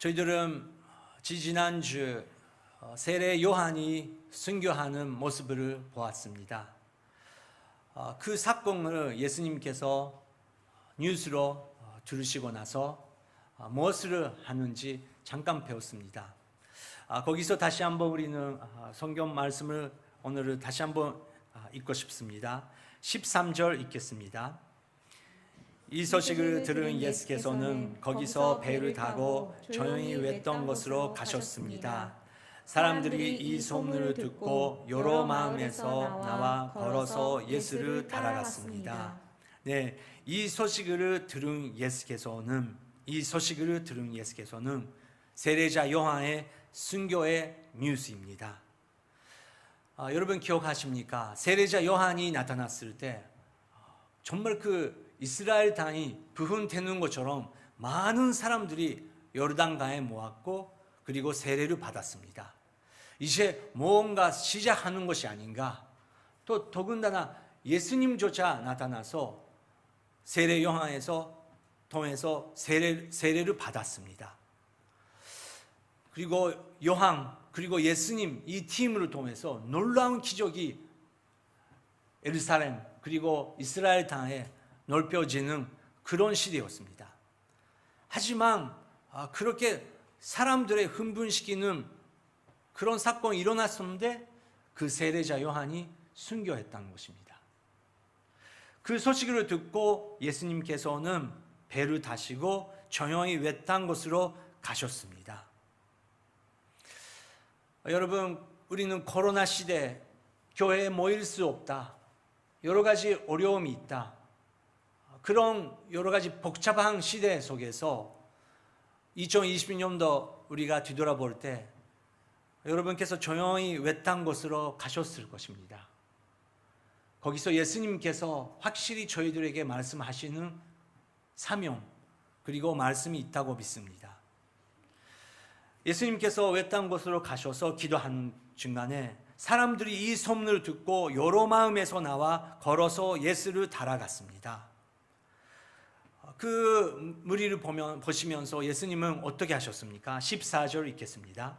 저희들은 지지난주 세례 요한이 순교하는 모습을 보았습니다. 그 사건을 예수님께서 뉴스로 들으시고 나서 무엇을 하는지 잠깐 배웠습니다. 거기서 다시 한번 우리는 성경 말씀을 오늘은 다시 한번 읽고 싶습니다. 13절 읽겠습니다. 이 소식을 들은 예수께서는 거기서 배를 타고 조용히 외딴 곳으로 가셨습니다. 사람들이 이 소문을 듣고 여러 마음에서 나와 걸어서 예수를 따라갔습니다. 네, 이 소식을 들은 예수께서는 세례자 요한의 순교의 뉴스입니다. 여러분 기억하십니까? 세례자 요한이 나타났을 때 정말 그 이스라엘 땅이 부흥되는 것처럼 많은 사람들이 요르단강에 모았고 그리고 세례를 받았습니다. 이제 뭔가 시작하는 것이 아닌가. 또 더군다나 예수님조차 나타나서 세례 요한에서 통해서 세례를 받았습니다. 그리고 요한 그리고 예수님 이 팀을 통해서 놀라운 기적이 예루살렘 그리고 이스라엘 땅에 넓혀지는 그런 시대였습니다. 하지만 그렇게 사람들의 흥분시키는 그런 사건이 일어났었는데 그 세례자 요한이 순교했다는 것입니다. 그 소식을 듣고 예수님께서는 배를 타시고 조용히 외딴 곳으로 가셨습니다. 여러분, 우리는 코로나 시대 교회에 모일 수 없다. 여러 가지 어려움이 있다. 그런 여러 가지 복잡한 시대 속에서 2020년도 우리가 뒤돌아볼 때 여러분께서 조용히 외딴 곳으로 가셨을 것입니다. 거기서 예수님께서 확실히 저희들에게 말씀하시는 사명 그리고 말씀이 있다고 믿습니다. 예수님께서 외딴 곳으로 가셔서 기도하는 중간에 사람들이 이 소문을 듣고 여러 마음에서 나와 걸어서 예수를 따라갔습니다. 그 무리를 보시면서 예수님은 어떻게 하셨습니까? 14절 읽겠습니다.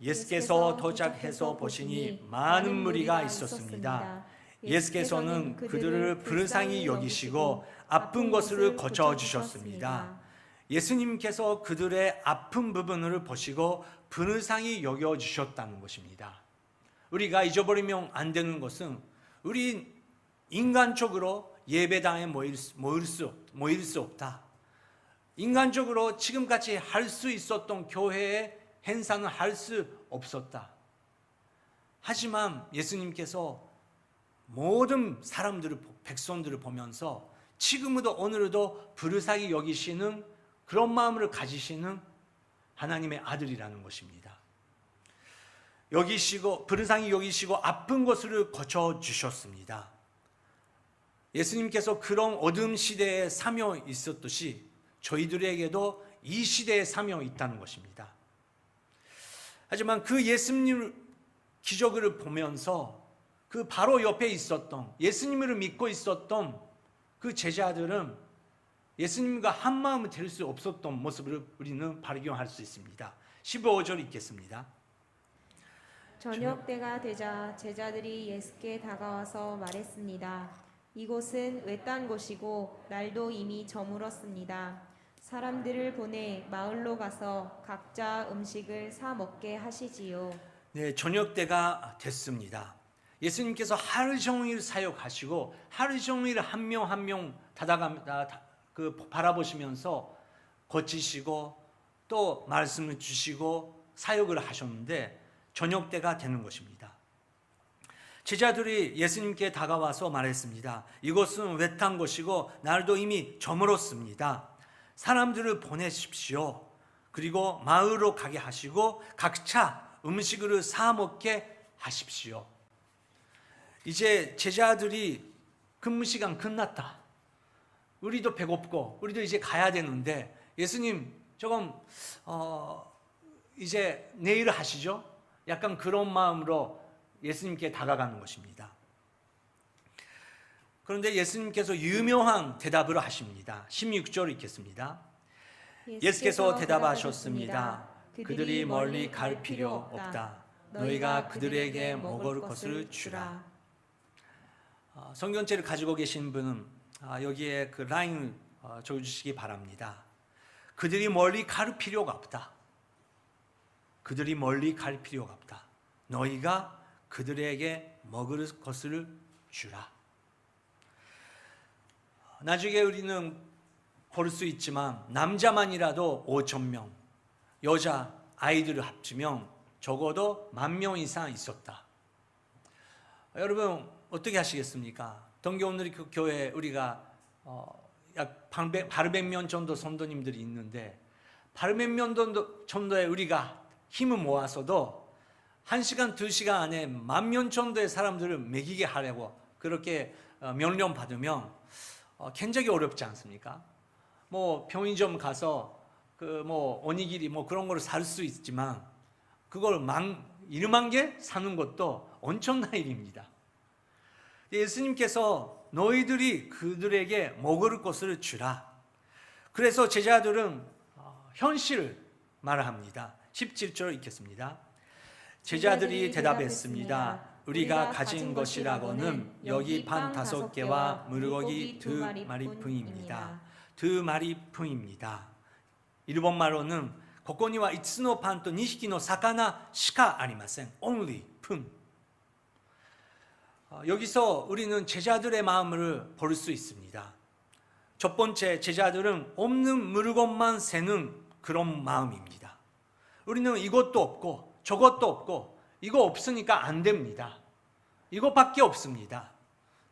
예수께서 도착해서 보시니 많은 무리가 있었습니다. 예수께서는 그들을 불쌍히 여기시고 아픈 것을 고쳐주셨습니다. 예수님께서 그들의 아픈 부분을 보시고 불쌍히 여겨주셨다는 것입니다. 우리가 잊어버리면 안 되는 것은 우리 인간적으로 예배당에 모일 수 없다. 인간적으로 지금까지 할 수 있었던 교회의 행사는 할 수 없었다. 하지만 예수님께서 모든 사람들을, 백성들을 보면서 지금도 오늘도 불쌍히 여기시는 그런 마음을 가지시는 하나님의 아들이라는 것입니다. 불쌍히 여기시고 아픈 것을 고쳐주셨습니다. 예수님께서 그런 어둠 시대에 사명이 있었듯이 저희들에게도 이 시대에 사명이 있다는 것입니다. 하지만 그 예수님 기적을 보면서 그 바로 옆에 있었던 예수님을 믿고 있었던 그 제자들은 예수님과 한 마음이 될 수 없었던 모습을 우리는 발견할 수 있습니다. 15절 읽겠습니다. 저녁 때가 되자 제자들이 예수께 다가와서 말했습니다. 이곳은 외딴 곳이고 날도 이미 저물었습니다. 사람들을 보내 마을로 가서 각자 음식을 사 먹게 하시지요. 네, 저녁 때가 됐습니다. 예수님께서 하루 종일 사역하시고 하루 종일 한 명 한 명 바라보시면서 고치시고 또 말씀을 주시고 사역을 하셨는데 저녁 때가 되는 것입니다. 제자들이 예수님께 다가와서 말했습니다. 이곳은 외딴 곳이고 날도 이미 저물었습니다. 사람들을 보내십시오. 그리고 마을로 가게 하시고 각자 음식을 사 먹게 하십시오. 이제 제자들이 근무 시간 끝났다. 우리도 배고프고 우리도 이제 가야 되는데 예수님 조금 이제 내일 하시죠? 약간 그런 마음으로 예수님께 다가가는 것입니다. 그런데 예수님께서 유명한 대답을 하십니다. 16절 읽겠습니다. 예수께서 대답하셨습니다. 그들이 멀리 갈 필요 없다. 너희가 그들에게 먹을 것을 주라. 성경책을 가지고 계신 분은 여기에 그 라인을 적어주시기 바랍니다. 그들이 멀리 갈 필요가 없다. 그들이 멀리 갈 필요가 없다. 너희가 그들에게 먹을 것을 주라. 나중에 우리는 볼 수 있지만 남자만이라도 5,000명, 여자 아이들을 합치면 적어도 10,000명 이상 있었다. 여러분 어떻게 하시겠습니까? 동교오늘 그 교회 우리가 약 800명 정도 성도님들이 있는데 800명 정도의 우리가 힘을 모아서도 1시간, 2시간 안에 10,000명 정도의 사람들을 먹이게 하려고 그렇게 명령 받으면 굉장히 어렵지 않습니까? 뭐 편의점 가서 오니기리 그런 걸 살 수 있지만 그걸 1만 개 사는 것도 엄청난 일입니다. 예수님께서 너희들이 그들에게 먹을 것을 주라. 그래서 제자들은 현실을 말합니다. 17절 읽겠습니다. 제자들이 대답했습니다. 우리가 가진 것이라고는 여기 반 5개와 물고기 2마리뿐입니다. 2마리뿐입니다. 일본 말로는 고코니와 이츠노 판또 니히키노 사카나 시카 아리마센. only 푼. 여기서 우리는 제자들의 마음을 볼 수 있습니다. 첫 번째, 제자들은 없는 물건만 세는 그런 마음입니다. 우리는 이것도 없고 저것도 없고 이거 없으니까 안 됩니다. 이거밖에 없습니다.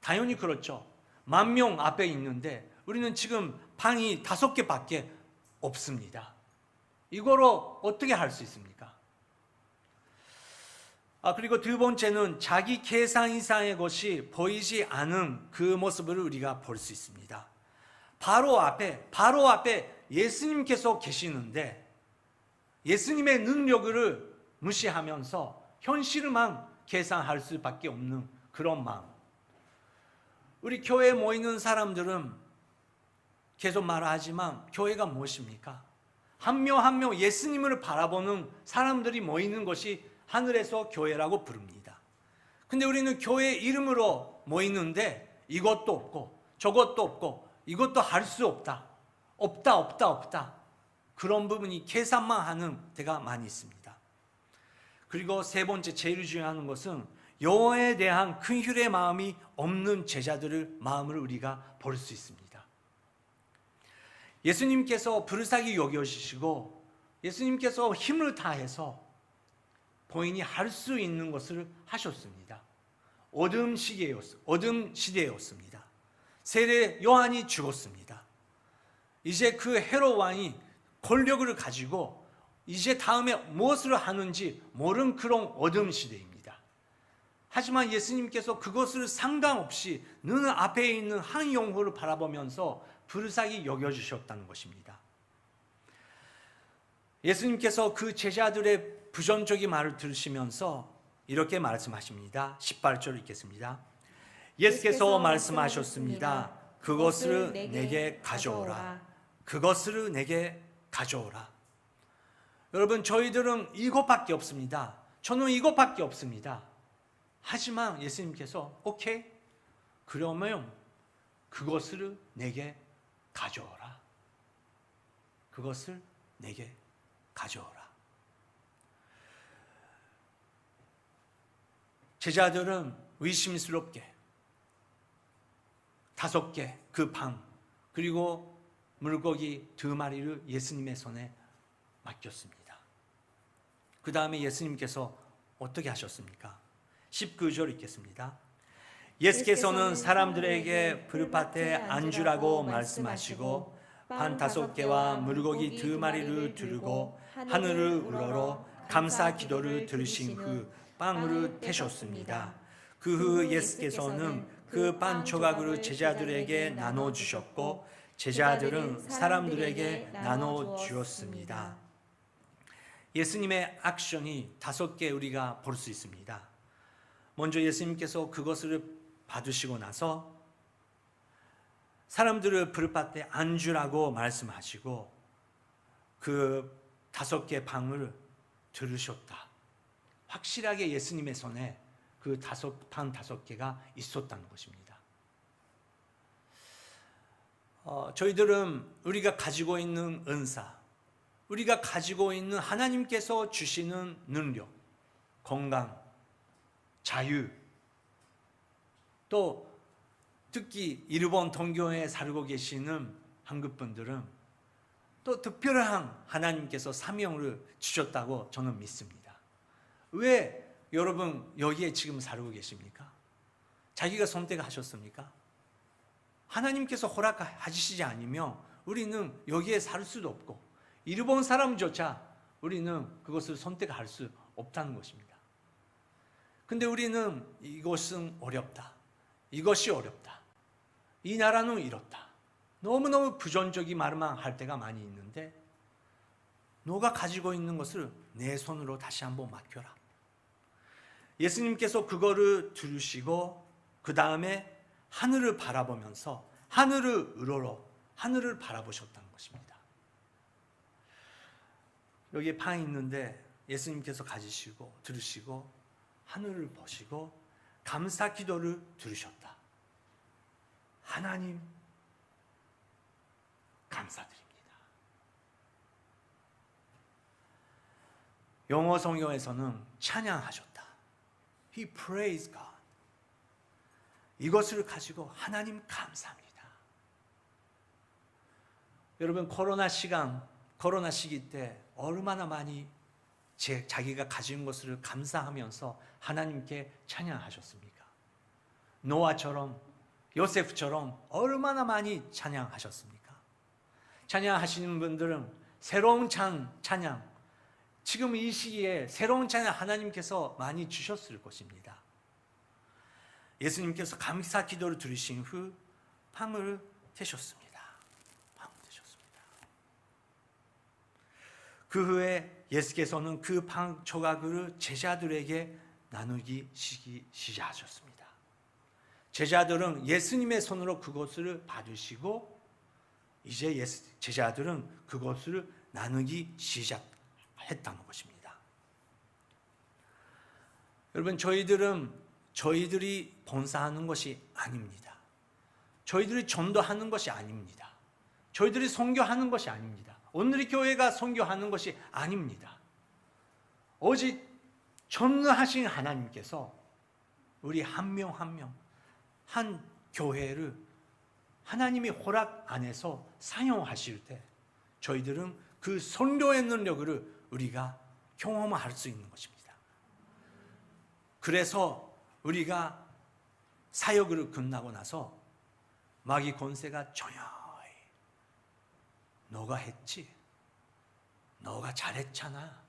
당연히 그렇죠. 10,000명 앞에 있는데 우리는 지금 방이 5개밖에 없습니다. 이거로 어떻게 할 수 있습니까? 그리고 두 번째는 자기 계산 이상의 것이 보이지 않은 그 모습을 우리가 볼 수 있습니다. 바로 앞에 예수님께서 계시는데 예수님의 능력을 무시하면서 현실만 계산할 수밖에 없는 그런 마음. 우리 교회에 모이는 사람들은 계속 말하지만 교회가 무엇입니까? 한 명 한 명 예수님을 바라보는 사람들이 모이는 것이 하늘에서 교회라고 부릅니다. 근데 우리는 교회 이름으로 모이는데 이것도 없고 저것도 없고 이것도 할 수 없다. 없다. 그런 부분이 계산만 하는 때가 많이 있습니다. 그리고 세 번째 제일 중요한 것은 여호와에 대한 긍휼의 마음이 없는 제자들의 마음을 우리가 볼 수 있습니다. 예수님께서 불쌍히 여겨주시고 예수님께서 힘을 다해서 본인이 할 수 있는 것을 하셨습니다. 어둠 시대였습니다. 세례 요한이 죽었습니다. 이제 그 헤롯 왕이 권력을 가지고 이제 다음에 무엇을 하는지 모르는 그런 어둠 시대입니다. 하지만 예수님께서 그것을 상관없이 눈 앞에 있는 한 영혼을 바라보면서 불쌍히 여겨주셨다는 것입니다. 예수님께서 그 제자들의 부정적인 말을 들으시면서 이렇게 말씀하십니다. 18절 읽겠습니다. 예수께서 말씀하셨습니다. 그것을 내게 가져오라. 그것을 내게 가져오라. 여러분, 저희들은 이것밖에 없습니다. 저는 이것밖에 없습니다. 하지만 예수님께서 오케이, 그러면 그것을 내게 가져오라. 그것을 내게 가져오라. 제자들은 의심스럽게 5개 그 방 그리고 물고기 2마리를 예수님의 손에 맡겼습니다. 그 다음에 예수님께서 어떻게 하셨습니까? 19절 읽겠습니다. 예수께서는 사람들에게 불밭에 앉으라고 말씀하시고 반 5개와 물고기 2마리를 들고 하늘을 우러러 감사 기도를 들으신 후 빵을 태셨습니다. 그 후 예수께서는 그 빵 조각을 제자들에게 나눠주셨고 제자들은 사람들에게 나눠주었습니다. 예수님의 액션이 5개 우리가 볼 수 있습니다. 먼저 예수님께서 그것을 받으시고 나서 사람들을 불밭에 앉으라고 말씀하시고 그 5개 방을 들으셨다. 확실하게 예수님의 손에 그 방 5개가 있었다는 것입니다. 저희들은 우리가 가지고 있는 은사, 우리가 가지고 있는 하나님께서 주시는 능력, 건강, 자유, 또 특히 일본 동교에 살고 계시는 한국 분들은 또 특별한 하나님께서 사명을 주셨다고 저는 믿습니다. 왜 여러분 여기에 지금 살고 계십니까? 자기가 선택하셨습니까? 하나님께서 허락하시지 않으면 우리는 여기에 살 수도 없고 일본 사람조차 우리는 그것을 선택할 수 없다는 것입니다. 근데 우리는 이것은 어렵다. 이것이 어렵다. 이 나라는 이렇다. 너무너무 부정적인 말만 할 때가 많이 있는데 너가 가지고 있는 것을 내 손으로 다시 한번 맡겨라. 예수님께서 그거를 들으시고 그 다음에 하늘을 바라보면서 하늘을 우러러 하늘을 바라보셨다는 것입니다. 여기에 방이 있는데 예수님께서 가지시고 들으시고 하늘을 보시고 감사 기도를 들으셨다. 하나님 감사드립니다. 영어 성경에서는 찬양하셨다. He praised God. 이것을 가지고 하나님 감사합니다. 여러분 코로나 시기 때 얼마나 많이 자기가 가진 것을 감사하면서 하나님께 찬양하셨습니까? 노아처럼 요셉처럼 얼마나 많이 찬양하셨습니까? 찬양하시는 분들은 새로운 찬양, 지금 이 시기에 새로운 찬양 하나님께서 많이 주셨을 것입니다. 예수님께서 감사 기도를 들으신 후 방을 태셨습니다. 그 후에 예수께서는 그 방 조각을 제자들에게 나누기 시작하셨습니다. 제자들은 예수님의 손으로 그것을 받으시고 이제 제자들은 그것을 나누기 시작했다는 것입니다. 여러분 저희들이 봉사하는 것이 아닙니다. 저희들이 전도하는 것이 아닙니다. 저희들이 선교하는 것이 아닙니다. 오늘의 교회가 선교하는 것이 아닙니다. 오직 전능하신 하나님께서 우리 한 명 한 명 한 교회를 하나님의 허락 안에서 사용하실 때 저희들은 그 선교의 능력을 우리가 경험할 수 있는 것입니다. 그래서 우리가 사역을 끝나고 나서 마귀 권세가 조용히 너가 했지? 너가 잘했잖아.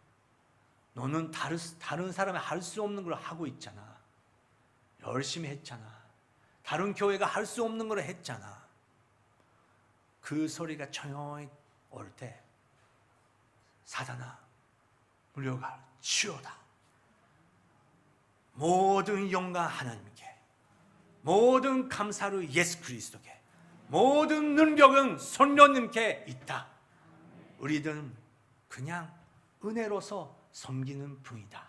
너는 다른 사람이 할 수 없는 걸 하고 있잖아. 열심히 했잖아. 다른 교회가 할 수 없는 걸 했잖아. 그 소리가 조용히 올 때 사단아 물려가 치워다. 모든 영광 하나님께, 모든 감사를 예수 그리스도께, 모든 능력은 성령님께 있다. 우리들은 그냥 은혜로서 섬기는 분이다.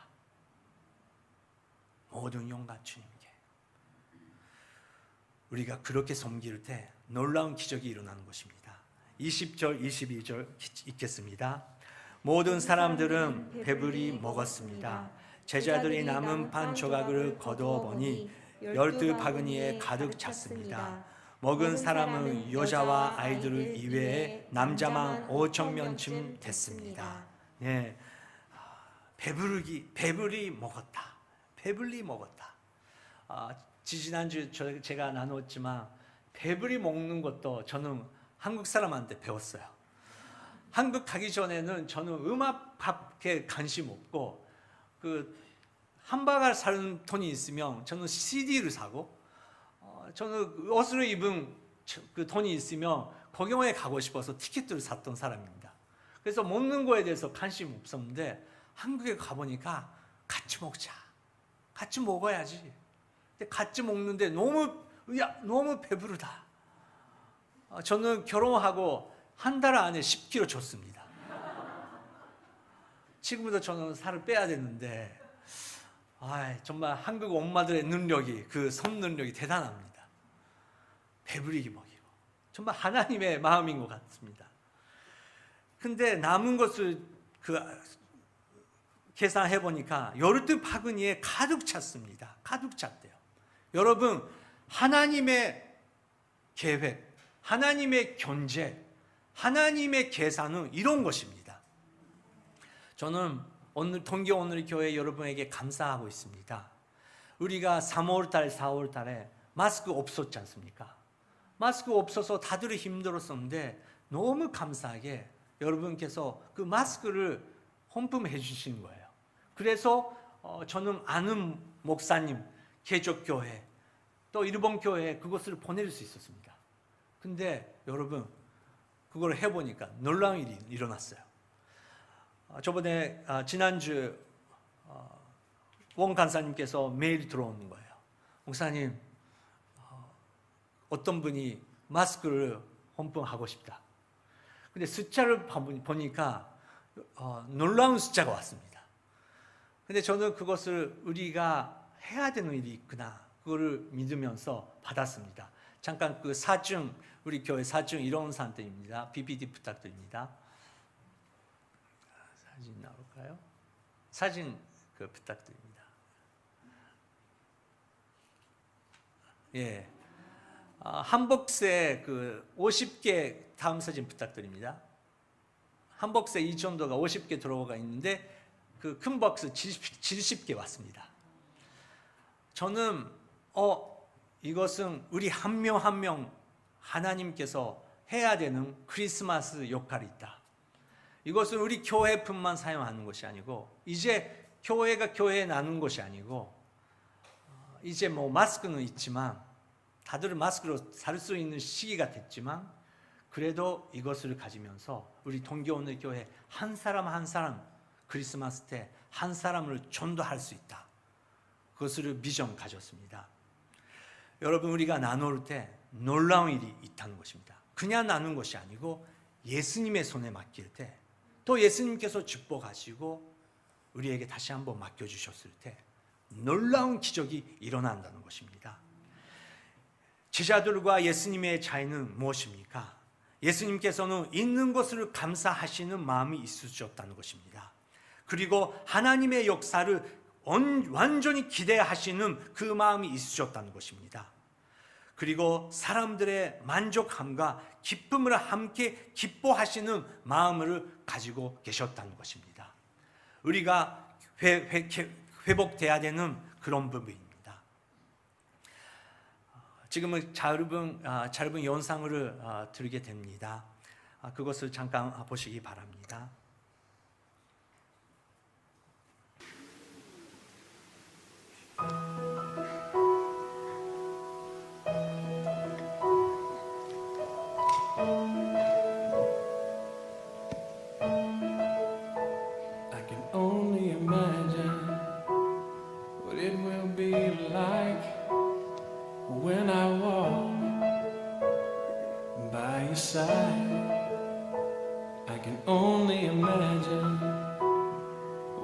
모든 영광 주님께. 우리가 그렇게 섬길 때 놀라운 기적이 일어나는 것입니다. 20절 22절 읽겠습니다. 모든 사람들은 배불리 먹었습니다. 제자들이 남은 반 조각을 거두어 보니 12바구니에 가득 찼습니다. 먹은 사람은 여자와 아이들 이외에 남자만 5,000명쯤 됐습니다. 네, 배불리 먹었다. 배불리 먹었다. 지난주 제가 나눴지만 배불리 먹는 것도 저는 한국 사람한테 배웠어요. 한국 가기 전에는 저는 음악밖에 관심 없고 한 바갈 사는 돈이 있으면 저는 CD를 사고 저는 옷을 입은 그 돈이 있으면 공연에 가고 싶어서 티켓을 샀던 사람입니다. 그래서 먹는 거에 대해서 관심 없었는데 한국에 가보니까 같이 먹자. 같이 먹어야지. 근데 같이 먹는데 너무 배부르다. 저는 결혼하고 한 달 안에 10kg 쪘습니다. 지금부터 저는 살을 빼야 되는데 정말 한국 엄마들의 능력이, 그 섭 능력이 대단합니다. 배부리게 먹이고 정말 하나님의 마음인 것 같습니다. 근데 남은 것을 계산해 보니까 요르트 바구니에 가득 찼습니다. 가득 찼대요. 여러분, 하나님의 계획, 하나님의 견제, 하나님의 계산은 이런 것입니다. 저는 오늘 동교 오늘 교회 여러분에게 감사하고 있습니다. 우리가 3월달, 4월달에 마스크 없었지 않습니까? 마스크 없어서 다들 힘들었었는데 너무 감사하게 여러분께서 그 마스크를 헌금해 주신 거예요. 그래서 저는 아는 목사님, 개족교회, 또 일본 교회에 그것을 보낼 수 있었습니다. 근데 여러분, 그걸 해보니까 놀라운 일이 일어났어요. 저번에 지난주 원 간사님께서 메일이 들어오는 거예요. 목사님, 어떤 분이 마스크를 헌금하고 싶다. 근데 숫자를 보니까 놀라운 숫자가 왔습니다. 근데 저는 그것을 우리가 해야 되는 일이 있구나, 그거를 믿으면서 받았습니다. 잠깐 그 사증, 우리 교회 사증 이런 사람들입니다. BBD 부탁드립니다. 사진 나올까요? 사진 부탁드립니다. 예, 한복새 50개 다음 사진 부탁드립니다. 한복새 이 정도가 50개 들어가 있는데 그 큰 박스 70개 왔습니다. 저는 이것은 우리 한 명 한 명 하나님께서 해야 되는 크리스마스 역할이 있다. 이것은 우리 교회뿐만 사용하는 것이 아니고, 이제 교회가 교회에 나눈 것이 아니고, 이제 뭐 마스크는 있지만 다들 마스크로 살 수 있는 시기가 됐지만, 그래도 이것을 가지면서 우리 동교오늘 교회 한 사람 한 사람 크리스마스 때 한 사람을 전도할 수 있다. 그것을 비전 가졌습니다. 여러분, 우리가 나눌 때 놀라운 일이 있다는 것입니다. 그냥 나눈 것이 아니고 예수님의 손에 맡길 때, 또 예수님께서 축복하시고 우리에게 다시 한번 맡겨주셨을 때 놀라운 기적이 일어난다는 것입니다. 제자들과 예수님의 차이는 무엇입니까? 예수님께서는 있는 것을 감사하시는 마음이 있으셨다는 것입니다. 그리고 하나님의 역사를 완전히 기대하시는 그 마음이 있으셨다는 것입니다. 그리고 사람들의 만족함과 기쁨을 함께 기뻐하시는 마음을 가지고 계셨다는 것입니다. 우리가 회복돼야 되는 그런 부분입니다. 지금은 짧은 영상을 들게 됩니다. 그것을 잠깐 보시기 바랍니다. When I walk by your side, I can only imagine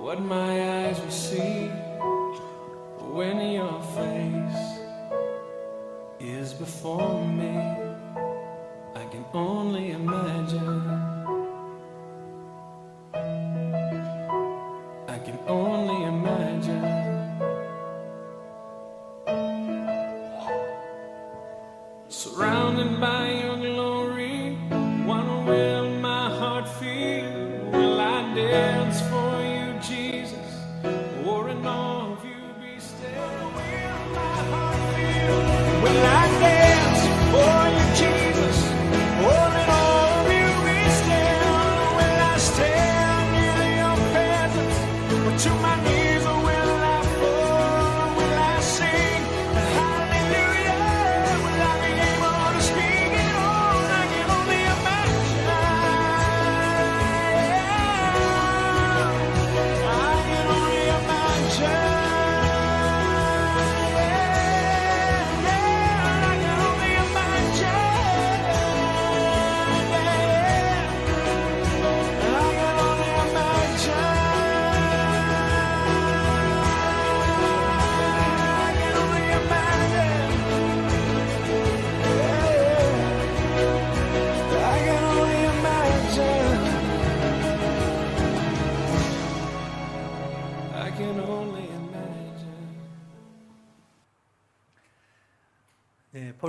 what my eyes will see when your face is before me. I can only imagine. I can only imagine. Surrounded by your glory, what will my heart feel? Will I dance for you, Jesus, or in awe of you be still? What will my heart feel? Will I dance for you, Jesus, or in awe of you be still?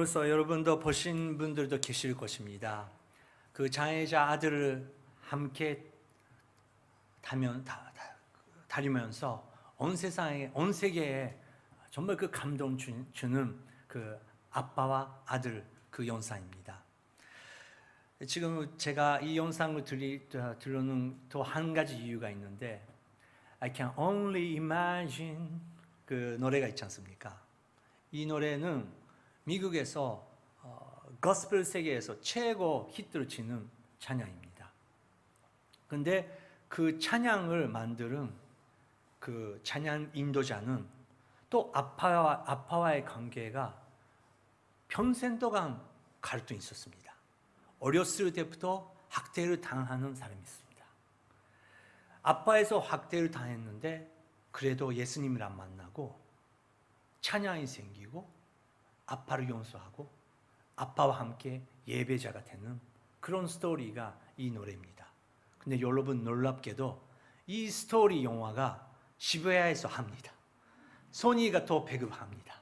벌써 여러분도 보신 분들도 계실 것입니다. 그 장애자 아들을 함께 다니면서 온 세상에, 온 세계에 정말 그 감동 주는 그 아빠와 아들 그 영상입니다. 지금 제가 이 영상을 들려는 또 한 가지 이유가 있는데 I can only imagine 그 노래가 있지 않습니까? 이 노래는 미국에서 거스펠 세계에서 최고 히트를 치는 찬양입니다. 근데 그 찬양을 만드는 그 찬양 인도자는 또 아빠와의 관계가 평생 동안 갈등이 있었습니다. 어렸을 때부터 학대를 당하는 사람이었습니다. 아빠에서 학대를 당했는데 그래도 예수님을 안 만나고 찬양이 생기고 아빠를 용서하고 아빠와 함께 예배자가 되는 그런 스토리가 이 노래입니다. 근데 여러분 놀랍게도 이 스토리 영화가 시부야에서 합니다. 소니가 또 배급합니다.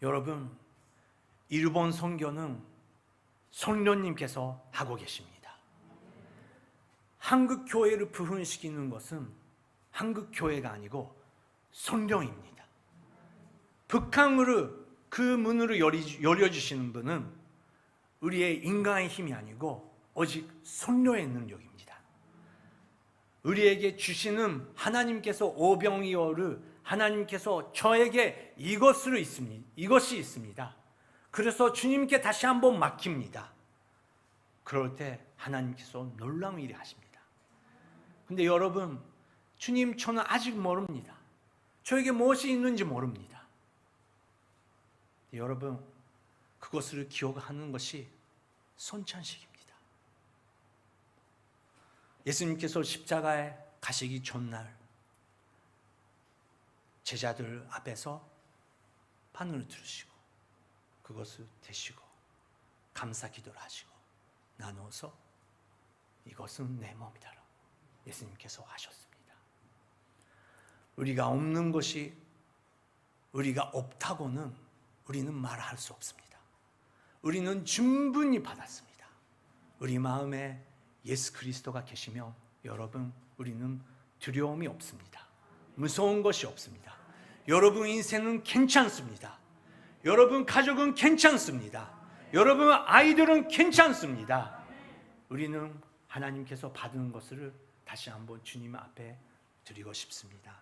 여러분, 일본 선교는 성령님께서 하고 계십니다. 한국 교회를 부흥시키는 것은 한국 교회가 아니고 성령입니다. 북한으로 그 문으로 열려주시는 분은 우리의 인간의 힘이 아니고 오직 성령의 능력입니다. 우리에게 주시는 하나님께서 오병이어를 하나님께서 저에게 이것이 있습니다. 그래서 주님께 다시 한번 맡깁니다. 그럴 때 하나님께서 놀라운 일을 하십니다. 근데 여러분, 주님 저는 아직 모릅니다. 저에게 무엇이 있는지 모릅니다. 여러분, 그것을 기억하는 것이 손찬식입니다. 예수님께서 십자가에 가시기 전날 제자들 앞에서 판을 들으시고 그것을 드시고 감사 기도를 하시고 나눠서 이것은 내 몸이다라고 예수님께서 하셨습니다. 우리가 없는 것이 우리가 없다고는 우리는 말할 수 없습니다. 우리는 충분히 받았습니다. 우리 마음에 예수 그리스도가 계시면 여러분 우리는 두려움이 없습니다. 무서운 것이 없습니다. 여러분 인생은 괜찮습니다. 여러분 가족은 괜찮습니다. 여러분 아이들은 괜찮습니다. 우리는 하나님께서 받은 것을 다시 한번 주님 앞에 드리고 싶습니다.